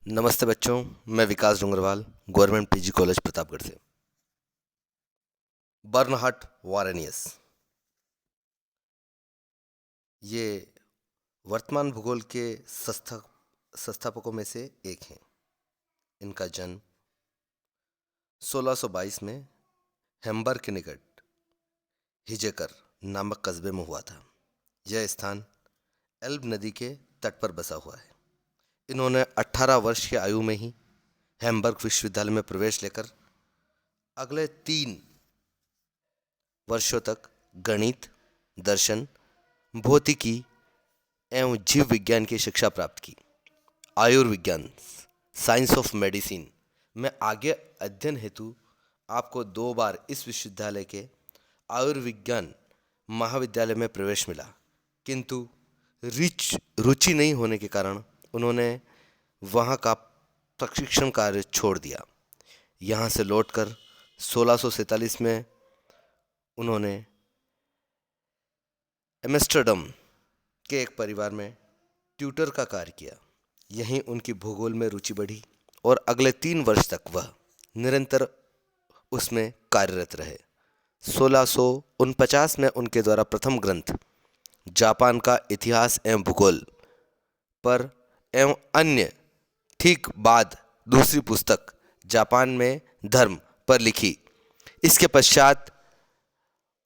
नमस्ते बच्चों, मैं Vikas Dongarwal, government PG college Pratapgarh से। बर्नहार्ड वारेनियस ये वर्तमान भूगोल के संस्थापकों में से एक हैं। इनका जन्म 1622 में हैम्बर्ग के निकट हिजेकर नामक कस्बे में हुआ था। यह स्थान एल्ब नदी के तट पर बसा हुआ है। इन्होंने 18 वर्ष की आयु में ही हैम्बर्ग विश्वविद्यालय में प्रवेश लेकर अगले 3 वर्षों तक गणित, दर्शन, भौतिकी एवं जीव विज्ञान की शिक्षा प्राप्त की। आयुर्विज्ञान, साइंस ऑफ मेडिसिन में आगे अध्ययन हेतु आपको 2 बार इस विश्वविद्यालय के आयुर्विज्ञान महाविद्यालय में प्रवेश मिला, किंतु रुचि नहीं होने के कारण उन्होंने वहाँ का प्रशिक्षण कार्य छोड़ दिया। यहाँ से लौटकर 1647 में उन्होंने एम्स्टर्डम के एक परिवार में ट्यूटर का कार्य किया। यहीं उनकी भूगोल में रुचि बढ़ी और अगले 3 वर्ष तक वह निरंतर उसमें कार्यरत रहे। 1649 में उनके द्वारा प्रथम ग्रंथ जापान का इतिहास एवं भूगोल पर एवं अन्य ठीक बाद दूसरी पुस्तक जापान में धर्म पर लिखी। इसके पश्चात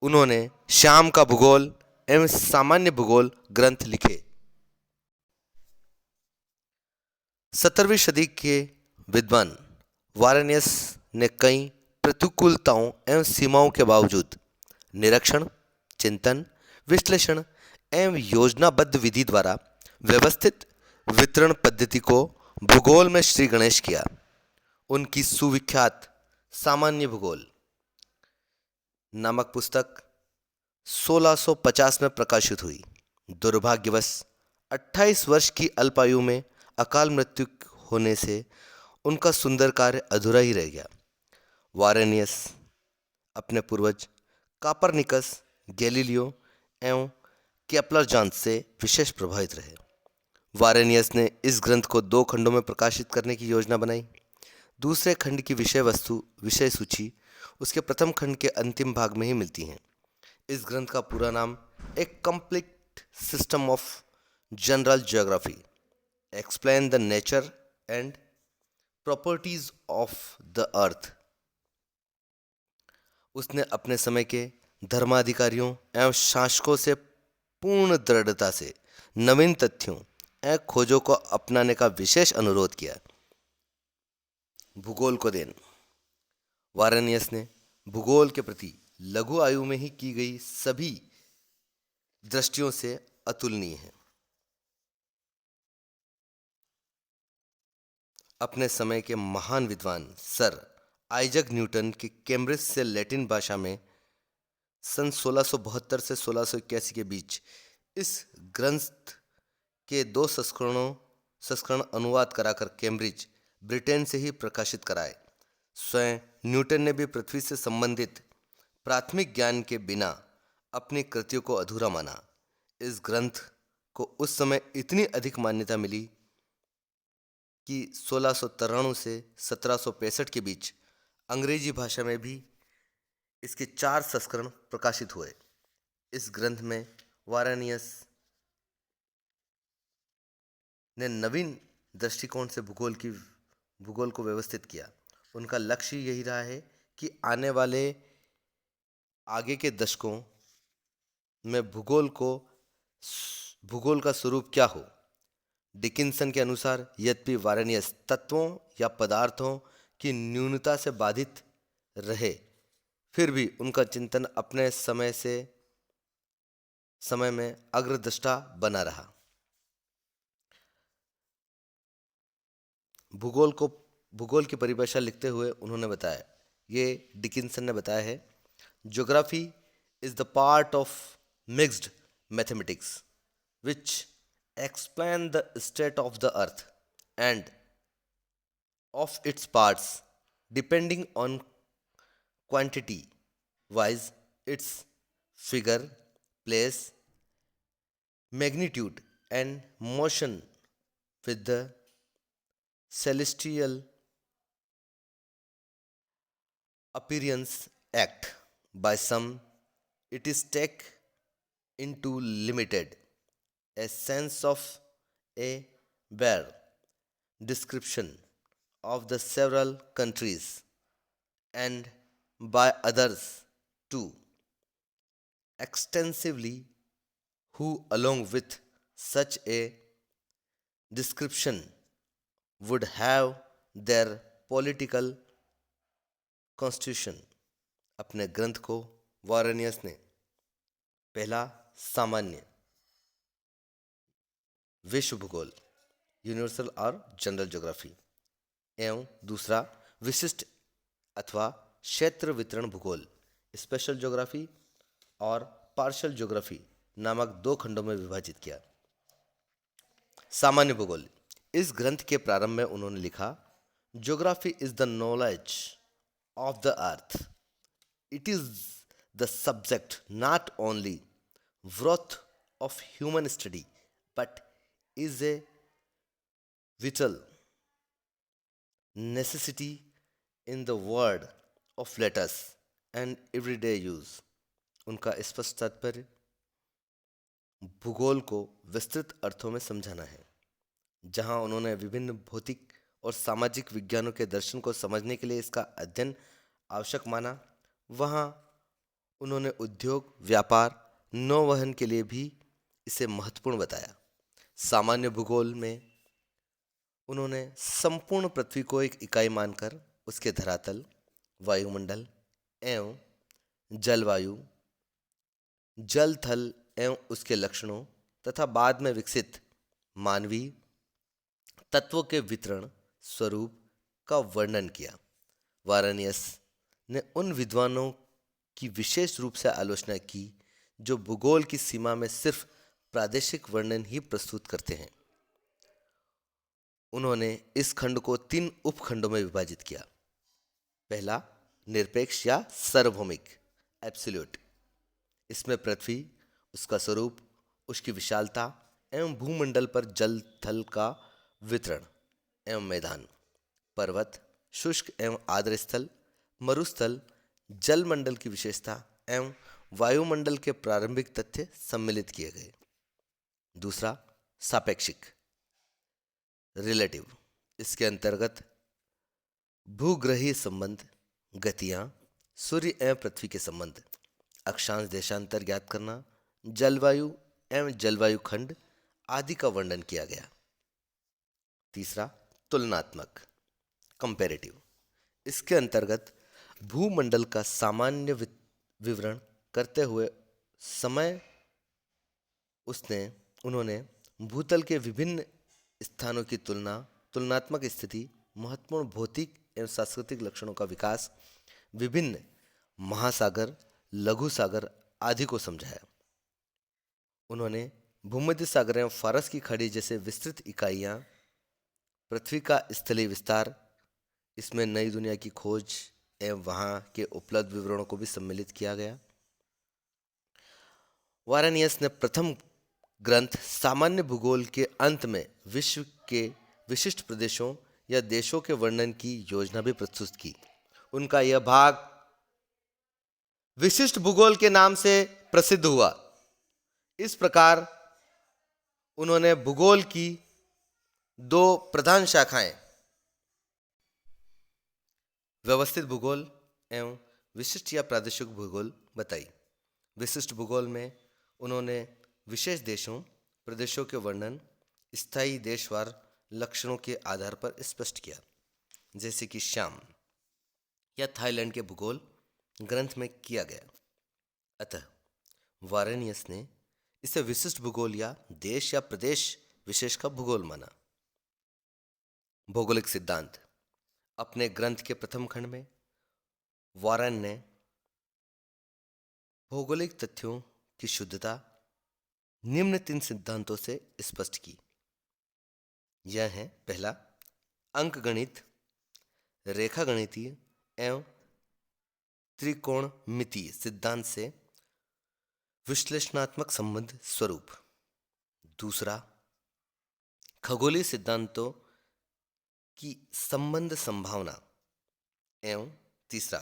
उन्होंने शाम का भूगोल एवं सामान्य भूगोल ग्रंथ लिखे। 17वीं सदी के विद्वान वारेनियस ने कई प्रतिकूलताओं एवं सीमाओं के बावजूद निरीक्षण, चिंतन, विश्लेषण एवं योजनाबद्ध विधि द्वारा व्यवस्थित वितरण पद्धति को भूगोल में श्री गणेश किया। उनकी सुविख्यात सामान्य भूगोल नामक पुस्तक 1650 में प्रकाशित हुई। दुर्भाग्यवश 28 वर्ष की अल्पायु में अकाल मृत्यु होने से उनका सुंदर कार्य अधूरा ही रह गया। वारेनियस अपने पूर्वज कापरनिकस, गैलीलियो एवं केपलर जांच से विशेष प्रभावित रहे। वारेनियस ने इस ग्रंथ को 2 खंडों में प्रकाशित करने की योजना बनाई। दूसरे खंड की विषय सूची उसके प्रथम खंड के अंतिम भाग में ही मिलती हैं। इस ग्रंथ का पूरा नाम a complete system of general geography explain the nature and properties of the earth. उसने अपने समय के धर्माधिकारियों एवं शासकों से पूर्ण दृढ़ता से नवीन तथ्यों एवं खोजों को अपनाने का विशेष अनुरोध किया। भूगोल को देन वारेनियस ने भूगोल के प्रति लघु आयु में ही की गई सभी दृष्टियों से अतुलनीय है। अपने समय के महान विद्वान सर आइजक न्यूटन की कैम्ब्रिज से लैटिन भाषा में सन 1672 से 1681 के बीच इस ग्रंथ के 2 संस्करण अनुवाद कराकर कैम्ब्रिज, ब्रिटेन से ही प्रकाशित कराए। स्वयं न्यूटन ने भी पृथ्वी से संबंधित प्राथमिक ज्ञान के बिना अपनी कृतियों को अधूरा माना। इस ग्रंथ को उस समय इतनी अधिक मान्यता मिली कि 1693 से 1765 के बीच अंग्रेजी भाषा में भी इसके 4 संस्करण प्रकाशित हुए। इस ग्रंथ में वारेनियस ने नवीन दृष्टिकोण से भूगोल को व्यवस्थित किया। उनका लक्ष्य यही रहा है कि आगे के दशकों में भूगोल का स्वरूप क्या हो। डिकिंसन के अनुसार यद्यपि वारेनियस तत्वों या पदार्थों की न्यूनता से बाधित रहे, फिर भी उनका चिंतन अपने समय में अग्रदृष्टा बना रहा। भूगोल की परिभाषा लिखते हुए उन्होंने बताया, ये डिकिंसन ने बताया है, geography is the part of mixed mathematics which explain the state of the earth and of its parts depending on quantity wise its figure, place, magnitude and motion with the celestial appearance act. By some, it is take into limited a sense of a bare description of the several countries, and by others too extensively, who along with such a description would have their political constitution. अपने ग्रंथ को वारेनियस ने पहला सामान्य विश्व भूगोल universal और general geography एवं दूसरा विशिष्ट अथवा क्षेत्र वितरण भूगोल स्पेशल ज्योग्राफी और पार्शियल ज्योग्राफी नामक दो खंडों में विभाजित किया। सामान्य भूगोल। इस ग्रंथ के प्रारंभ में उन्होंने लिखा, geography is the knowledge of the earth. It is the subject not only worth of human study but is a vital necessity in the world of letters and everyday use। उनका स्पष्ट तात्पर्य भूगोल को विस्तृत अर्थों में समझाना है। जहां उन्होंने विभिन्न भौतिक और सामाजिक विज्ञानों के दर्शन को समझने के लिए इसका अध्ययन आवश्यक माना, वहां उन्होंने उद्योग, व्यापार, नौवहन के लिए भी इसे महत्वपूर्ण बताया। सामान्य भूगोल में उन्होंने संपूर्ण पृथ्वी को एक इकाई मानकर उसके धरातल, वायुमंडल एवं जलवायु, जल थल एवं उसके लक्षणों तथा बाद में विकसित मानवीय तत्वों के वितरण स्वरूप का वर्णन किया। वारेनियस ने उन विद्वानों की विशेष रूप से आलोचना की जो भूगोल की सीमा में सिर्फ प्रादेशिक वर्णन ही प्रस्तुत करते हैं। उन्होंने इस खंड को 3 उपखंडों में विभाजित किया। पहला, निरपेक्ष या सार्वभौमिक एब्सोल्यूट। इसमें पृथ्वी, उसका स्वरूप, उसकी विशालता एवं भूमंडल पर जल थल का वितरण एवं मैदान, पर्वत, शुष्क एवं आर्द्र स्थल, मरुस्थल, जलमंडल की विशेषता एवं वायुमंडल के प्रारंभिक तथ्य सम्मिलित किए गए। दूसरा, सापेक्षिक रिलेटिव। इसके अंतर्गत भूग्रहीय संबंध, गतियां, सूर्य एवं पृथ्वी के संबंध, अक्षांश देशांतर ज्ञात करना, जलवायु एवं जलवायु खंड आदि का वर्णन किया गया। तीसरा, तुलनात्मक कंपैरेटिव। इसके अंतर्गत भूमंडल का सामान्य विवरण करते हुए उन्होंने भूतल के विभिन्न स्थानों की तुलनात्मक स्थिति, महत्वपूर्ण भौतिक एवं सांस्कृतिक लक्षणों का विकास, विभिन्न महासागर, लघु सागर आदि को समझाया। उन्होंने भूमध्य सागर एवं फारस की खाड़ी जैसे विस्तृत इकाइयां, पृथ्वी का स्थलीय विस्तार, इसमें नई दुनिया की खोज एवं वहां के उपलब्ध विवरणों को भी सम्मिलित किया गया। वारेनियस ने प्रथम ग्रंथ सामान्य भूगोल के अंत में विश्व के विशिष्ट प्रदेशों या देशों के वर्णन की योजना भी प्रस्तुत की। उनका यह भाग विशिष्ट भूगोल के नाम से प्रसिद्ध हुआ। इस प्रकार उन्होंने भूगोल की 2 प्रधान शाखाएं, व्यवस्थित भूगोल एवं विशिष्ट या प्रादेशिक भूगोल बताई। विशिष्ट भूगोल में उन्होंने विशेष देशों, प्रदेशों के वर्णन स्थायी देशवार लक्षणों के आधार पर स्पष्ट किया, जैसे कि श्याम या थाईलैंड के भूगोल ग्रंथ में किया गया। अतः वारेनियस ने इसे विशिष्ट भूगोल या देश या प्रदेश विशेष का भूगोल माना। भौगोलिक सिद्धांत। अपने ग्रंथ के प्रथम खंड में वारेन ने भौगोलिक तथ्यों की शुद्धता निम्न 3 सिद्धांतों से स्पष्ट की। यह है, पहला, अंकगणित, रेखागणितीय एवं त्रिकोणमितीय सिद्धांत से विश्लेषणात्मक संबंध स्वरूप। दूसरा, खगोलीय सिद्धांतों की संबंध संभावना एवं तीसरा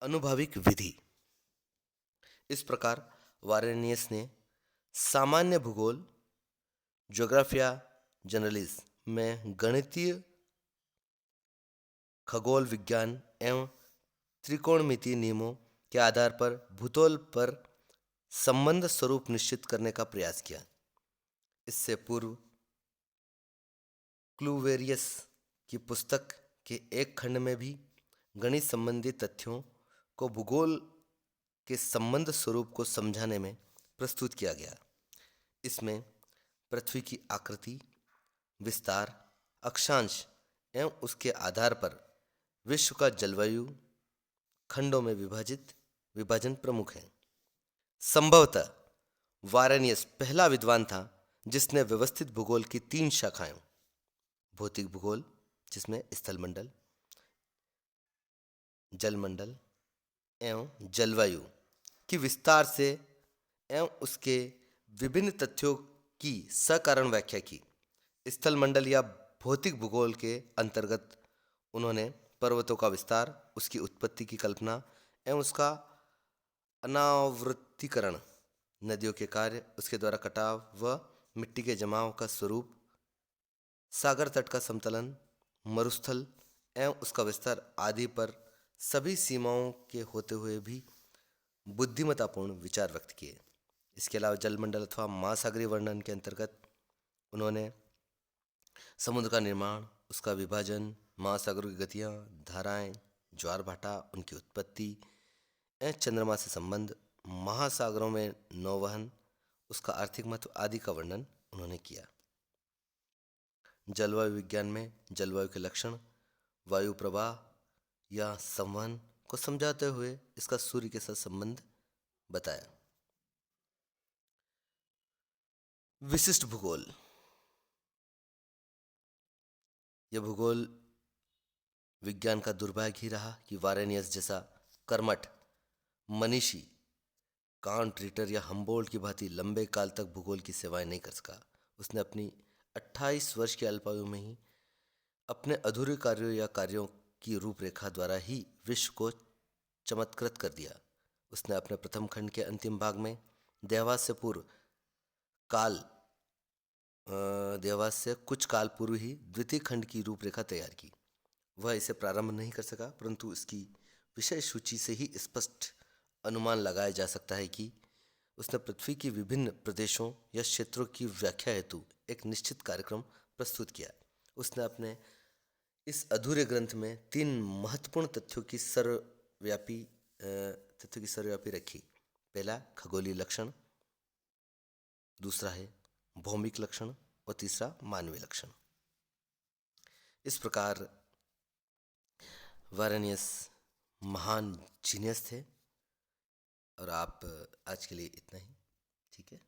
अनुभाविक विधि। इस प्रकार वारेनियस ने सामान्य भूगोल ज्योग्राफिया जनरलिस में गणितीय खगोल विज्ञान एवं त्रिकोणमितीय नियमों के आधार पर भूतल पर संबंध स्वरूप निश्चित करने का प्रयास किया। इससे पूर्व क्लूवेरियस की पुस्तक के एक खंड में भी गणित संबंधी तथ्यों को भूगोल के संबंध स्वरूप को समझाने में प्रस्तुत किया गया। इसमें पृथ्वी की आकृति, विस्तार, अक्षांश एवं उसके आधार पर विश्व का जलवायु खंडों में विभाजन प्रमुख है। संभवतः वारेनियस पहला विद्वान था जिसने व्यवस्थित भूगोल की 3 शाखाएं, भौतिक भूगोल जिसमें स्थलमंडल, जलमंडल एवं जलवायु की विस्तार से एवं उसके विभिन्न तथ्यों की सकारण व्याख्या की। स्थलमंडल या भौतिक भूगोल के अंतर्गत उन्होंने पर्वतों का विस्तार, उसकी उत्पत्ति की कल्पना एवं उसका अनावृत्तीकरण, नदियों के कार्य, उसके द्वारा कटाव व मिट्टी के जमाव का स्वरूप, सागर तट का समतलन, मरुस्थल एवं उसका विस्तार आदि पर सभी सीमाओं के होते हुए भी बुद्धिमत्तापूर्ण विचार व्यक्त किए। इसके अलावा जलमंडल अथवा महासागरीय वर्णन के अंतर्गत उन्होंने समुद्र का निर्माण, उसका विभाजन, महासागरों की गतियाँ, धाराएं, ज्वार भाटा, उनकी उत्पत्ति एवं चंद्रमा से संबंध, महासागरों में नौवहन, उसका आर्थिक महत्व आदि का वर्णन उन्होंने किया। जलवायु विज्ञान में जलवायु के लक्षण, वायु प्रवाह या संवहन को समझाते हुए इसका सूर्य के साथ संबंध बताया। विशिष्ट भूगोल। यह भूगोल विज्ञान का दुर्भाग्य ही रहा कि वारेनियस जैसा कर्मठ मनीषी कांट, रिटर या हम्बोल्ट की भांति लंबे काल तक भूगोल की सेवाएं नहीं कर सका। उसने अपनी 28 वर्ष की अल्पायु में ही अपने अधूरे कार्यों की रूपरेखा द्वारा ही विश्व को चमत्कृत कर दिया। उसने अपने प्रथम खंड के अंतिम भाग में देवास से कुछ काल पूर्व ही द्वितीय खंड की रूपरेखा तैयार की। वह इसे प्रारंभ नहीं कर सका, परंतु इसकी विषय सूची से ही स्पष्ट अनुमान लगाया जा सकता है कि उसने पृथ्वी की विभिन्न प्रदेशों या क्षेत्रों की व्याख्या हेतु एक निश्चित कार्यक्रम प्रस्तुत किया। उसने अपने इस अधूरे ग्रंथ में 3 महत्वपूर्ण तथ्यों की सर्वव्यापी रखी। पहला खगोलीय लक्षण, दूसरा है भौमिक लक्षण और तीसरा मानवीय लक्षण। इस प्रकार वारेनियस महान जीनियस थे। और आप आज के लिए इतना ही, ठीक है।